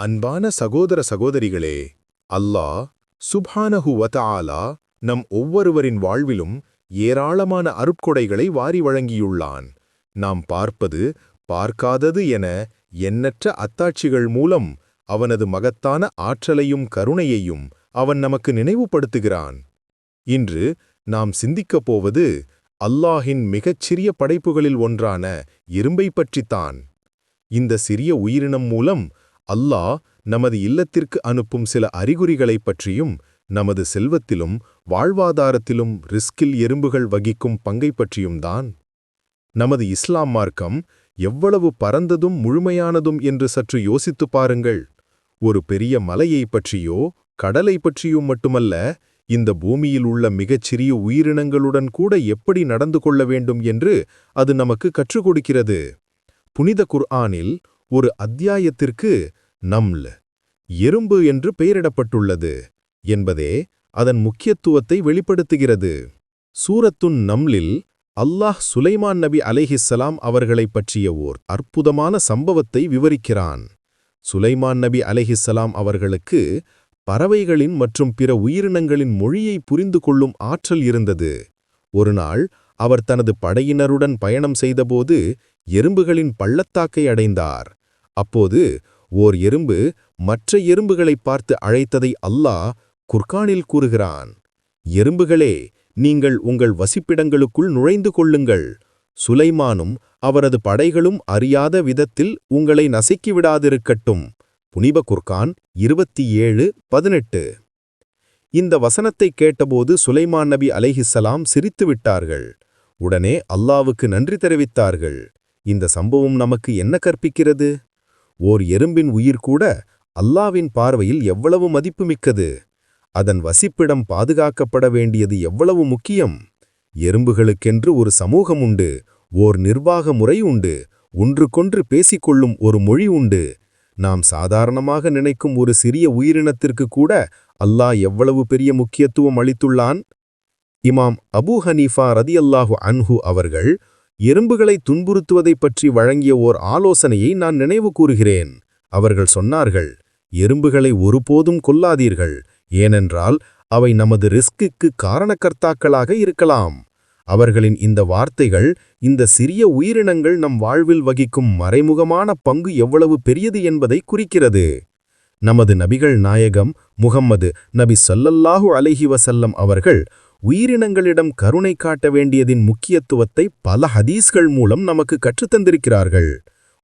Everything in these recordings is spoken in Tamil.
அன்பான சகோதர சகோதரிகளே, அல்லாஹ் சுப்ஹானஹு வ தஆலா நம் ஒவ்வொருவரின் வாழ்விலும் ஏராளமான அருட்கொடைகளை வாரி வழங்கியுள்ளான். நாம் பார்ப்பது, பார்க்காதது என எண்ணற்ற அத்தாட்சிகள் மூலம் அவனது மகத்தான ஆற்றலையும் கருணையையும் அவன் நமக்கு நினைவுபடுத்துகிறான். இன்று நாம் சிந்திக்கப் போவது அல்லாஹின் மிகச்சிறிய படைப்புகளில் ஒன்றான எறும்பைப் பற்றித்தான். இந்த சிறிய உயிரினம் மூலம் அல்லாஹ் நமது இல்லத்திற்கு அனுப்பும் சில அறிகுறிகளைப் பற்றியும், நமது செல்வத்திலும் வாழ்வாதாரத்திலும் ரிஸ்கில் எறும்புகள் வகிக்கும் பங்கைப் பற்றியும் தான். நமது இஸ்லாம் மார்க்கம் எவ்வளவு பரந்ததும் முழுமையானதும் என்று சற்று யோசித்துப் பாருங்கள். ஒரு பெரிய மலையைப் பற்றியோ கடலைப் பற்றியும் மட்டுமல்ல, இந்த பூமியில் உள்ள மிகச்சிறிய உயிரினங்களுடன் கூட எப்படி நடந்து கொள்ள வேண்டும் என்று அது நமக்கு கற்றுக் கொடுக்கிறது. புனித குர்ஆனில் ஒரு அத்தியாயத்திற்கு நம்ல், எறும்பு என்று பெயரிடப்பட்டுள்ளது என்பதே அதன் முக்கியத்துவத்தை வெளிப்படுத்துகிறது. சூரத்துன் நம்லில் அல்லாஹ் சுலைமான் நபி அலைஹிஸ்ஸலாம் அவர்களைப் பற்றிய ஓர் அற்புதமான சம்பவத்தை விவரிக்கிறான். சுலைமான் நபி அலைஹிஸ்ஸலாம் அவர்களுக்கு பறவைகளின் மற்றும் பிற உயிரினங்களின் மொழியை புரிந்து கொள்ளும் ஆற்றல் இருந்தது. ஒருநாள் அவர் தனது படையினருடன் பயணம் செய்தபோது எறும்புகளின் பள்ளத்தாக்கை அடைந்தார். அப்போது ஓர் எறும்பு மற்ற எறும்புகளைப் பார்த்து அழைத்ததை அல்லாஹ் குர்ஆனில் கூறுகிறான். எறும்புகளே, நீங்கள் உங்கள் வசிப்பிடங்களுக்குள் நுழைந்து கொள்ளுங்கள். சுலைமானும் அவரது படைகளும் அறியாத விதத்தில் உங்களை நசுக்கிவிடாதிருக்கட்டும். புனித குர்ஆன் 27:18. இந்த வசனத்தைக் கேட்டபோது சுலைமான் நபி அலைஹிஸ்ஸலாம் சிரித்துவிட்டார்கள். உடனே அல்லாஹ்வுக்கு நன்றி தெரிவித்தார்கள். இந்த சம்பவம் நமக்கு என்ன கற்பிக்கிறது? ஓர் எறும்பின் உயிர் கூட அல்லாஹ்வின் பார்வையில் எவ்வளவு மதிப்புமிக்கது! அதன் வசிப்பிடம் பாதுகாக்கப்பட வேண்டியது எவ்வளவு முக்கியம்! எறும்புகளுக்கென்று ஒரு சமூகம் உண்டு, ஓர் நிர்வாக முறை உண்டு, ஒன்றுக்கொன்று பேசிக்கொள்ளும் ஒரு மொழி உண்டு. நாம் சாதாரணமாக நினைக்கும் ஒரு சிறிய உயிரினத்திற்கு கூட அல்லாஹ் எவ்வளவு பெரிய முக்கியத்துவம் அளித்துள்ளான்! இமாம் அபூ ஹனீஃபா ரதியல்லாஹு அன்ஹு அவர்கள் எறும்புகளை துன்புறுத்துவதைப் பற்றி வழங்கிய ஓர் ஆலோசனையை நான் நினைவு கூறுகிறேன். அவர்கள் சொன்னார்கள், எறும்புகளை ஒருபோதும் கொல்லாதீர்கள், ஏனென்றால் அவை நமது ரிஸ்குக்கு காரணக்கர்த்தாக்களாக இருக்கலாம். அவர்களின் இந்த வார்த்தைகள் இந்த சிறிய உயிரினங்கள் நம் வாழ்வில் வகிக்கும் மறைமுகமான பங்கு எவ்வளவு பெரியது என்பதை குறிக்கிறது. நமது நபிகள் நாயகம் முஹம்மது நபி ஸல்லல்லாஹு அலைஹி வஸல்லம் அவர்கள் உயிரினங்களிடம் கருணை காட்ட வேண்டியதின் முக்கியத்துவத்தை பல ஹதீஸ்கள் மூலம் நமக்கு கற்றுத்தந்திருக்கிறார்கள்.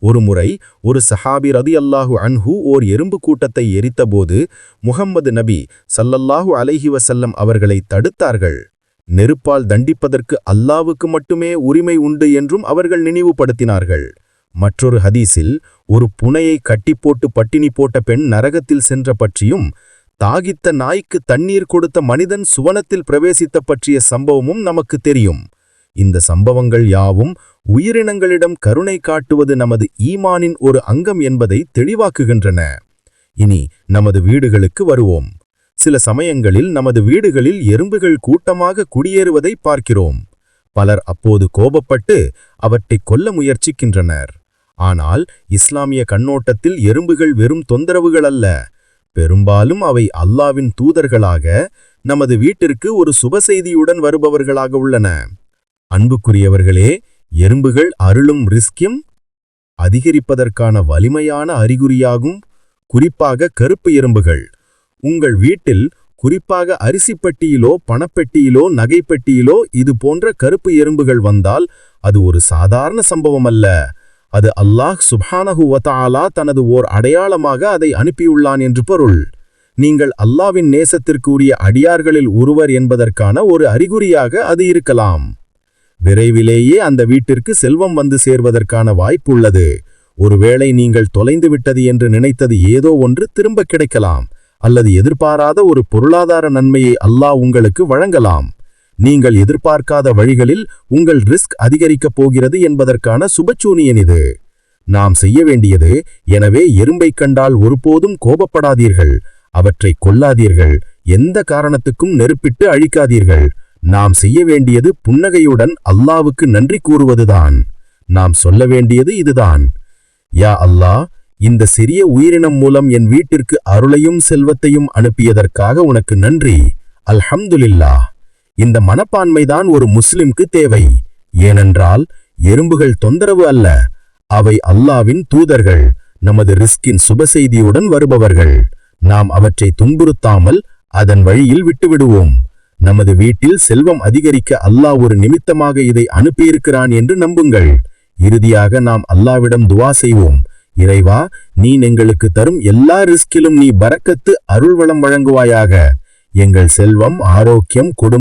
ஒருமுறை ஒரு சஹாபி ரதியல்லாஹு அன்ஹு ஓர் எறும்பு கூட்டத்தை எரித்தபோது முஹம்மது நபி ஸல்லல்லாஹு அலைஹி வஸல்லம் அவர்களை தடுத்தார்கள். நெருப்பால் தண்டிப்பதற்கு அல்லாஹ்வுக்கு மட்டுமே உரிமை உண்டு என்றும் அவர்கள் நினைவுபடுத்தினார்கள். மற்றொரு ஹதீஸில் ஒரு புனையை கட்டிப்போட்டு பட்டினி போட்ட பெண் நரகத்தில் சென்ற பற்றியும், தாகித்த நாய்க்கு தண்ணீர் கொடுத்த மனிதன் சுவனத்தில் பிரவேசித்த பற்றிய சம்பவமும் நமக்கு தெரியும். இந்த சம்பவங்கள் யாவும் உயிரினங்களிடம் கருணை காட்டுவது நமது ஈமானின் ஒரு அங்கம் என்பதை தெளிவாக்குகின்றன. இனி நமது வீடுகளுக்கு வருவோம். சில சமயங்களில் நமது வீடுகளில் எறும்புகள் கூட்டமாக குடியேறுவதை பார்க்கிறோம். பலர் அப்போது கோபப்பட்டு அவற்றை கொல்ல முயற்சிக்கின்றனர். ஆனால் இஸ்லாமிய கண்ணோட்டத்தில் எறும்புகள் வெறும் தொந்தரவுகள் அல்ல. பெரும்பாலும் அவை அல்லாஹ்வின் தூதர்களாக நமது வீட்டிற்கு ஒரு சுப செய்தியுடன் வருபவர்களாக உள்ளன. அன்புக்குரியவர்களே, எறும்புகள் அருளும் ரிஸ்கியும் அதிகரிப்பதற்கான வலிமையான அறிகுறியாகும். குறிப்பாக கருப்பு எறும்புகள். உங்கள் வீட்டில், குறிப்பாக அரிசிப்பெட்டியிலோ பணப்பெட்டியிலோ நகைப்பெட்டியிலோ இது போன்ற கருப்பு எறும்புகள் வந்தால் அது ஒரு சாதாரண சம்பவம் அல்ல. அது அல்லாஹ் சுப்ஹானஹு வ தஆலா தனது ஓர் அடையாளமாக அதை அனுப்பியுள்ளான் என்று பொருள். நீங்கள் அல்லாஹ்வின் நேசத்திற்கு உரிய அடியார்களில் ஒருவர் என்பதற்கான ஒரு அறிகுறியாக அது இருக்கலாம். விரைவிலேயே அந்த வீட்டிற்கு செல்வம் வந்து சேர்வதற்கான வாய்ப்புள்ளது. ஒருவேளை நீங்கள் தொலைந்து விட்டது என்று நினைத்தது ஏதோ ஒன்று திரும்ப கிடைக்கலாம், அல்லது எதிர்பாராத ஒரு பொருளாதார நன்மையை அல்லாஹ் உங்களுக்கு வழங்கலாம். நீங்கள் எதிர்பார்க்காத வழிகளில் உங்கள் ரிஸ்க் அதிகரிக்கப் போகிறது என்பதற்கான சுபச்சூனியன் இது. நாம் செய்ய வேண்டியது, எனவே எறும்பைக் கண்டால் ஒருபோதும் கோபப்படாதீர்கள், அவற்றை கொல்லாதீர்கள், எந்த காரணத்துக்கும் நெருப்பிட்டு அழிக்காதீர்கள். நாம் செய்ய வேண்டியது புன்னகையுடன் அல்லாஹ்வுக்கு நன்றி கூறுவதுதான். நாம் சொல்ல வேண்டியது இதுதான்: யா அல்லாஹ், இந்த சிறிய உயிரினம் மூலம் என் வீட்டிற்கு அருளையும் செல்வத்தையும் அனுப்பியதற்காக உனக்கு நன்றி. அல்ஹம்துலில்லாஹ். இந்த மனப்பான்மைதான் ஒரு முஸ்லிம்க்கு தேவை. ஏனென்றால் எறும்புகள் தொந்தரவு அல்ல, அவை அல்லாவின் தூதர்கள், நமது ரிஸ்கின் சுபசெய்தியுடன் வருபவர்கள். நாம் அவற்றை துன்புறுத்தாமல் அதன் வழியில் விட்டுவிடுவோம். நமது வீட்டில் செல்வம் அதிகரிக்க அல்லாஹ் ஒரு நிமித்தமாக இதை அனுப்பியிருக்கிறான் என்று நம்புங்கள். இறுதியாக நாம் அல்லாவிடம் துவா செய்வோம். இறைவா, நீ எங்களுக்கு தரும் எல்லா ரிஸ்கிலும் நீ பரக்கத்து அருள்வளம் வழங்குவாயாக. எங்கள் செல்வம், ஆரோக்கியம், குடும்பம்